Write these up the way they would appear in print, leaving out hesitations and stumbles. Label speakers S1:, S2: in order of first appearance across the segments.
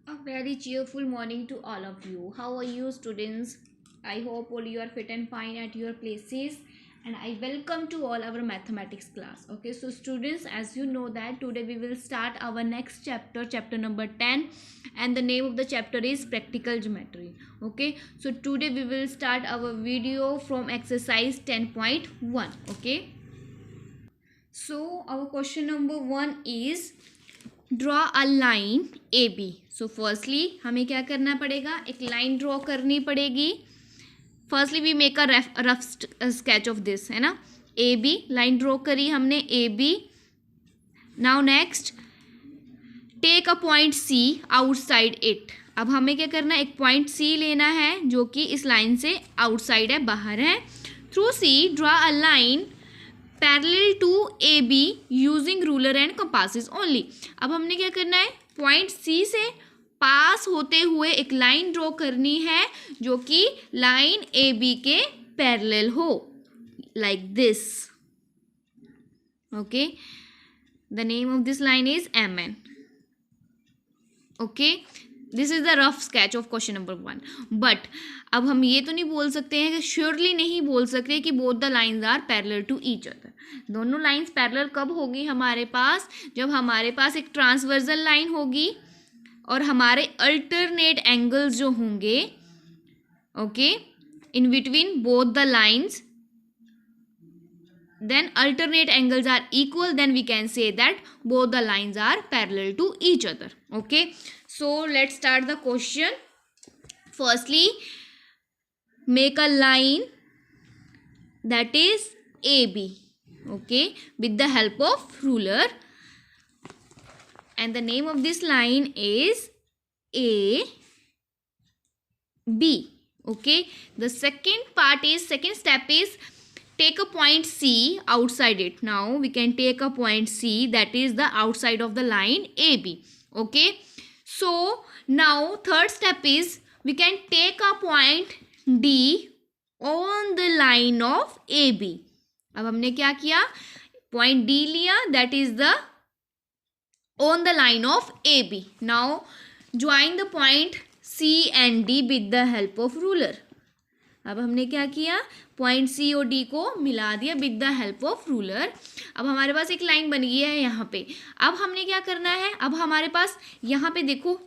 S1: A very cheerful morning to all of you. How are you, students? I hope all you are fit and fine at your places. And I welcome to all our mathematics class. Okay, so students, as you know that today we will start our next chapter, chapter number 10, and the name of the chapter is practical geometry. Okay, so today we will start our video from exercise 10.1. Okay, so our question number 1 is draw a line A B. So firstly हमें क्या करना पड़ेगा, एक line draw करनी पड़ेगी. Firstly we make a rough sketch of this, है ना. A B line draw करी हमने, A B. Now next take a point C outside it. अब हमें क्या करना है, एक पॉइंट सी लेना है जो कि इस लाइन से आउटसाइड है, बाहर है. Through C draw a line parallel to A B using ruler and compasses only. अब हमने क्या करना है, पॉइंट सी से पास होते हुए एक लाइन ड्रॉ करनी है जो कि लाइन ए बी के पैरेलल हो, like this. Okay, the name of this line is M N. Okay, this is the rough sketch of question number 1. But अब हम ये तो नहीं बोल सकते हैं कि श्योरली नहीं बोल सकते कि both the lines are parallel to each other. दोनों लाइंस पैरेलल कब होगी हमारे पास, जब हमारे पास एक ट्रांसवर्सल लाइन होगी और हमारे अल्टरनेट एंगल्स जो होंगे, okay, in between both the lines, then alternate angles are equal, then we can say that both the lines are parallel to each other. Okay, so let's start the question. Firstly, make a line that is AB, okay, with the help of ruler, and the name of this line is AB. Okay, the second step is take a point C outside it. Now we can take a point C that is the outside of the line AB. Okay, so now third step is we can take a point D on the line of AB. अब हमने क्या किया, point D लिया, that is the on the line of AB. Now join the point C and D with the help of ruler. अब हमने क्या किया, point सी और डी को मिला दिया with the help of ruler. अब हमारे पास एक लाइन बन गई है यहाँ पे. अब हमने क्या करना है, अब हमारे पास यहाँ पे देखो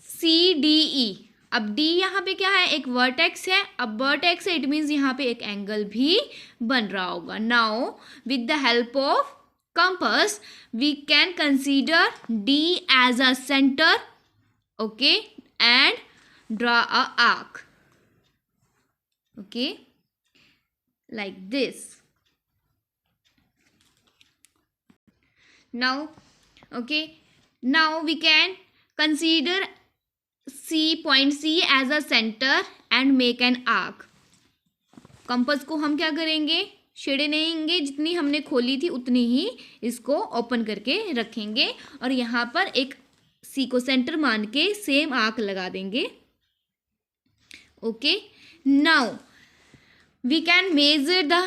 S1: सी डी ई. अब डी यहाँ पे क्या है, एक वर्टेक्स है. अब वर्टेक्स है, इट मीन्स यहाँ पे एक एंगल भी बन रहा होगा. Now with the help of compass we can consider D as a centre, okay, and draw a arc. Okay, like this. Now, okay, now we can consider point C as a center and make an arc. Compass को हम क्या करेंगे, छेड़ेंगे, जितनी हमने खोली थी उतनी ही इसको ओपन करके रखेंगे और यहाँ पर एक C को सेंटर मान के सेम आर्क लगा देंगे. Okay, now we can measure the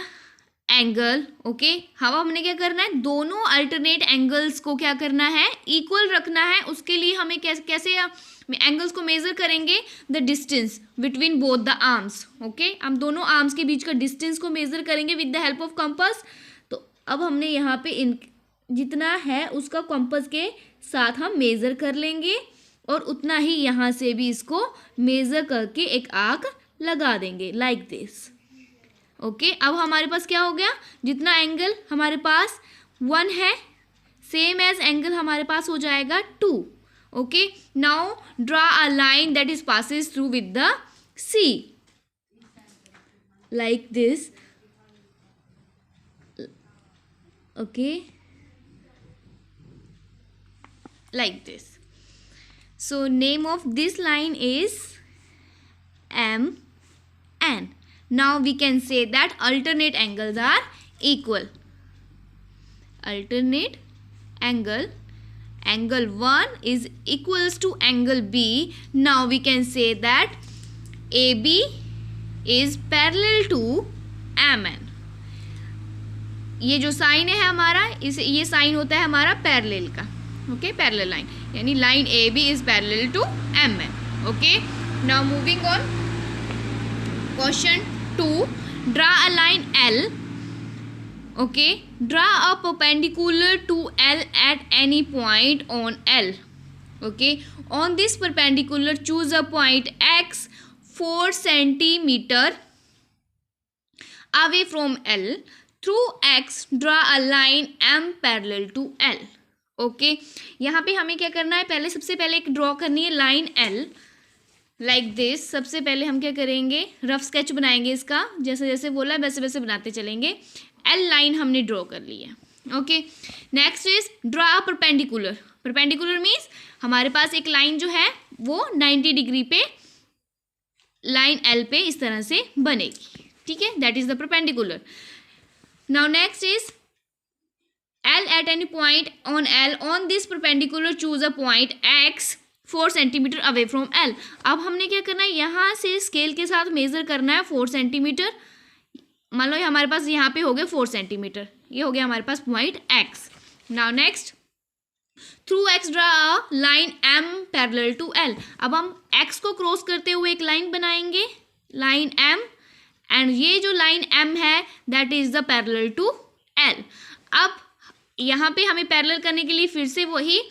S1: angle. Okay, हमने क्या करना है, दोनों अल्टरनेट एंगल्स को क्या करना है, इक्वल रखना है. उसके लिए हमें कैसे एंगल्स को मेजर करेंगे, the distance between both the arms. Okay, हम दोनों आर्म्स के बीच का डिस्टेंस को मेजर करेंगे with the help of compass. तो अब हमने यहाँ पे जितना है उसका कंपास के साथ हम मेजर कर लेंगे और उतना ही यहाँ से भी इसको मेजर करके एक आर्क लगा देंगे, लाइक दिस. ओके, अब हमारे पास क्या हो गया, जितना एंगल हमारे पास 1 है, सेम एज एंगल हमारे पास हो जाएगा 2. Okay, now draw a line that is passes through with the C, like this. Okay, like this. So name of this line is MN. Now we can say that alternate angles are equal. Alternate angle 1 is equals to angle B. Now we can say that AB is parallel to MN. ये जो sign है हमारा, ये sign होता है हमारा parallel का. Okay, parallel line, यानी line A B is parallel to M N. Okay, now moving on. Question 2, draw a line L. Okay, draw a perpendicular to L at any point on L. Okay, on this perpendicular choose a point X 4 centimeter away from L. Through X draw a line M parallel to L. Okay, यहाँ पे हमें क्या करना है, पहले सबसे पहले एक ड्रॉ करनी है लाइन L लाइक दिस. सबसे पहले हम क्या करेंगे, रफ स्केच बनाएंगे इसका, जैसे जैसे बोला वैसे वैसे बनाते चलेंगे. एल लाइन हमने ड्रॉ कर ली है. Okay, next is draw a perpendicular. Perpendicular means हमारे पास एक लाइन जो है वो 90 डिग्री पे लाइन एल पे इस तरह से बनेगी. ठीक है, that is the perpendicular. Now next is L at any point on L. On this perpendicular choose a point x 4 centimetre away from L. अब हमने क्या करना है, यहाँ से स्केल के साथ मेजर करना है 4 सेंटीमीटर. मान लो हमारे पास यहाँ पे हो गए 4 सेंटीमीटर, ये हो गया हमारे पास point X. Now next, through X draw a line M parallel to L. अब हम एक्स को क्रॉस करते हुए एक लाइन बनाएंगे, लाइन एम, एंड ये जो लाइन एम है that is the parallel to L. अब यहाँ पे हमें पैरेलल करने के लिए फिर से वही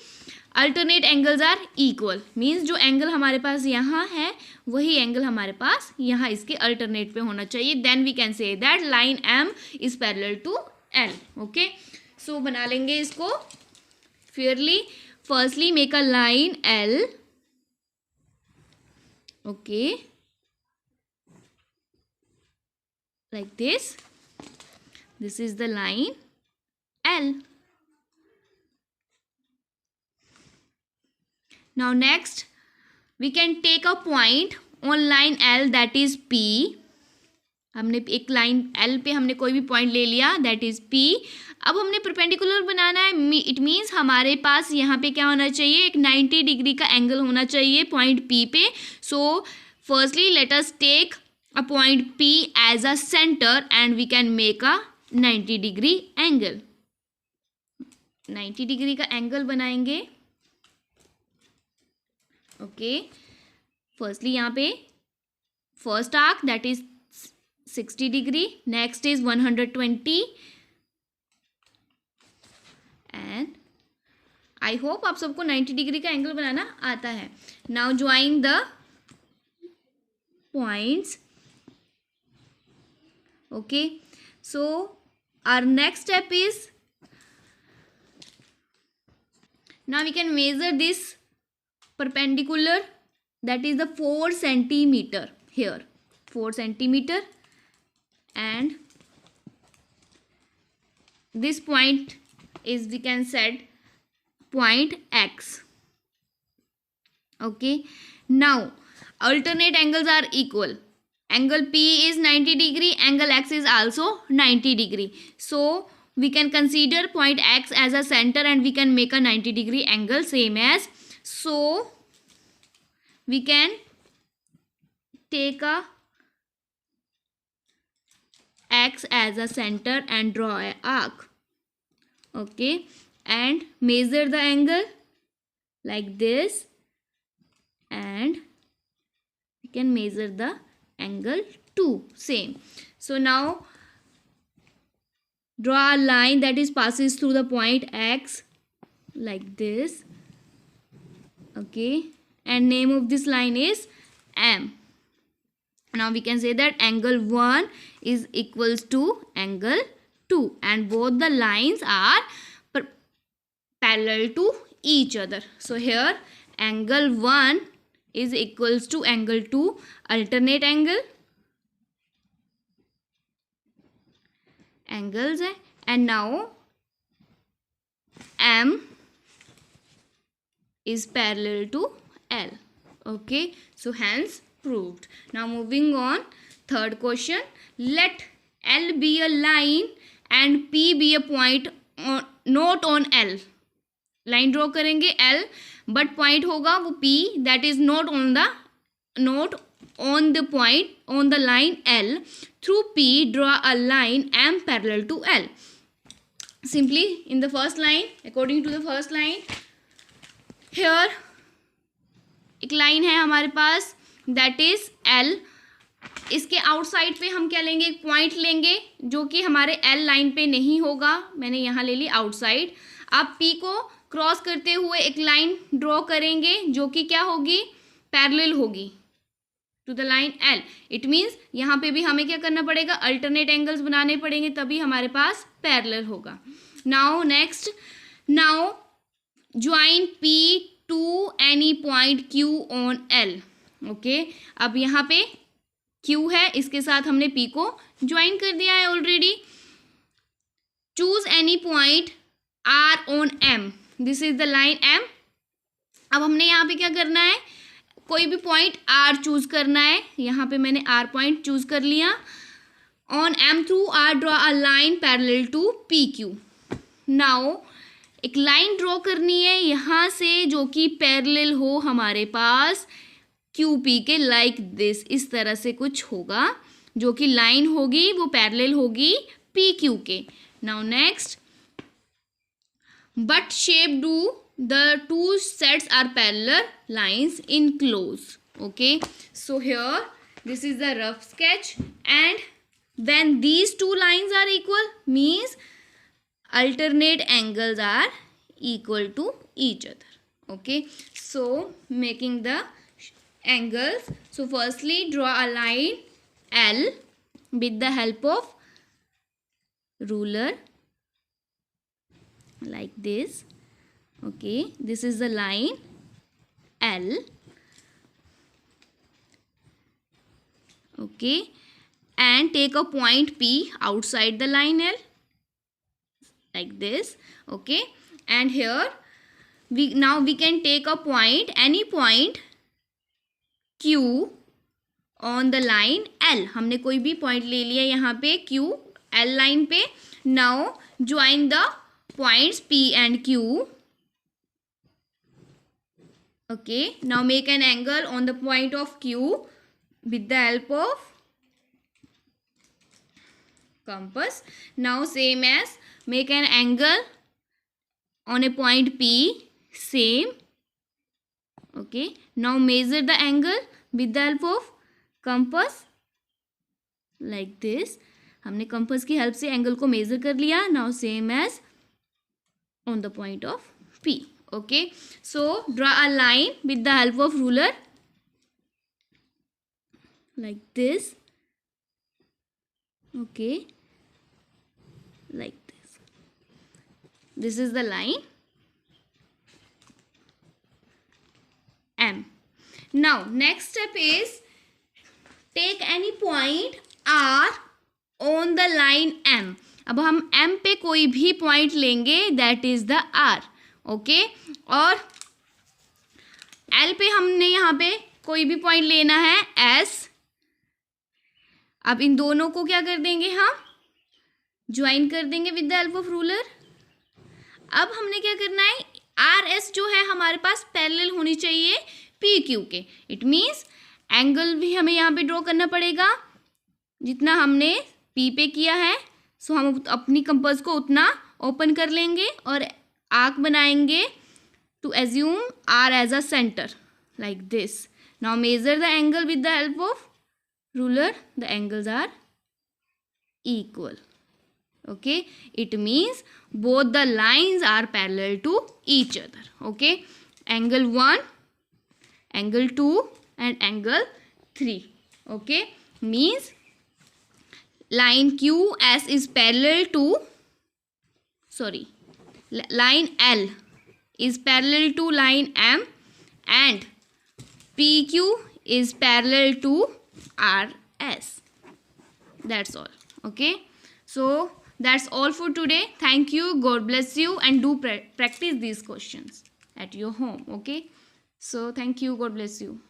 S1: alternate angles are equal. Means जो एंगल हमारे पास यहाँ है वही एंगल हमारे पास यहाँ इसके अल्टरनेट पे होना चाहिए. Then we can say that line M is parallel to L. Okay, so बना लेंगे इसको fairly. Firstly make a line L. Okay, like this. This is the line L. Now next we can take a point on line L that is P. हमने एक line L पे हमने कोई भी point ले लिया that is P. अब हमने परपेंडिकुलर बनाना है. इट मीन्स हमारे पास यहाँ पे क्या होना चाहिए, एक 90 डिग्री का एंगल होना चाहिए पॉइंट P पे. So firstly let us take a point P as a centre and we can make a 90 degree angle. 90 degree का एंगल बनाएंगे. ओके, फर्स्टली यहाँ पे first arc that is 60 degree, next is 120, and I hope आप सबको 90 degree का angle बनाना आता है. Now join the points. Okay, so our next step is now we can measure this perpendicular that is the 4 centimeter here, 4 centimeter, and this point is we can set point X. Okay, now alternate angles are equal. Angle P is 90 degree, angle X is also 90 degree. So we can consider point X as a center and we can make a 90 degree angle same as. So we can take a X as a center and draw an arc. Okay, and measure the angle like this, and we can measure the angle too same. So now draw a line that is passes through the point X like this. Okay, and name of this line is M. Now we can say that angle 1 is equals to angle 2 and both the lines are parallel to each other. So here angle 1 is equals to angle 2, alternate angles है, and now M is parallel to L. Okay, so hence proved. Now moving on, third question. Let L be a line and P be a point not on L. Line draw करेंगे L, but point होगा वो P, that is not on the point on the line L. Through P draw a line M parallel to L. Simply in the first line, according to the first line, here एक line है हमारे पास, that is L. इसके outside पे हम क्या लेंगे, एक point लेंगे जो कि हमारे एल लाइन पे नहीं होगा, मैंने यहाँ ले ली आउटसाइड। आप पी को क्रॉस करते हुए एक लाइन ड्रॉ करेंगे जो कि क्या होगी, पैरेलल होगी to the line L. It means यहाँ पे भी हमें क्या करना पड़ेगा, अल्टरनेट एंगल्स बनाने पड़ेंगे, तभी हमारे पास पैरेलल होगा। Now next, now join P to any point Q on L. Okay, अब यहाँ पे क्यू है, इसके साथ हमने पी को ज्वाइन कर दिया है already. Choose any point R on M, this is the line M. अब हमने यहाँ पे क्या करना है, कोई भी पॉइंट आर चूज करना है। यहाँ पे मैंने आर पॉइंट चूज कर लिया। On M through R draw a line parallel to P Q. Now एक लाइन ड्रॉ करनी है यहाँ से जो कि पैरेलल हो हमारे पास क्यू पी के, लाइक दिस, इस तरह से कुछ होगा जो कि लाइन होगी वो पैरेलल होगी पी क्यू के। Now next, but shape do the two sets are parallel lines in close. Okay, so here this is the rough sketch, and when these two lines are equal means alternate angles are equal to each other. Okay, so making the angles, so firstly draw a line L with the help of ruler like this. Okay, this is the line L. Okay, and take a point P outside the line L like this. Okay, and here we can take a point, any point Q on the line L. हमने कोई भी point ले लिया यहाँ पे Q L line पे. Now join the points P and Q. Okay, now make an angle on the point of Q with the help of compass. Now same as make an angle on a point P, same. Okay, now measure the angle with the help of compass like this. हमने compass की help से angle को measure कर लिया. Now same as on the point of P. Okay, so draw a line with the help of ruler like this. Okay, like this. This is the line M. Now next step is take any point R on the line M. अब हम M पे कोई भी point लेंगे, that is the R. Okay, और L पे हमने यहाँ पे कोई भी पॉइंट लेना है एस। अब इन दोनों को क्या कर देंगे, हम ज्वाइन कर देंगे with the help of ruler. अब हमने क्या करना है, आर एस जो है हमारे पास पैरेलल होनी चाहिए पी क्यू के। इट मीन्स एंगल भी हमें यहाँ पे ड्रॉ करना पड़ेगा जितना हमने पी पे किया है। सो हम अपनी कंपास को उतना ओपन कर लेंगे और आर्क बनाएंगे to assume R as a center like this. Now measure the angle with the help of ruler. The angles are equal. Okay, it means both the lines are parallel to each other. Okay, angle 1, angle 2 and angle 3. Okay, means line QS is parallel to, sorry, line L is parallel to line M and PQ is parallel to RS. That's all. Okay, so that's all for today. Thank you, God bless you, and do practice these questions at your home. Okay, so thank you, God bless you.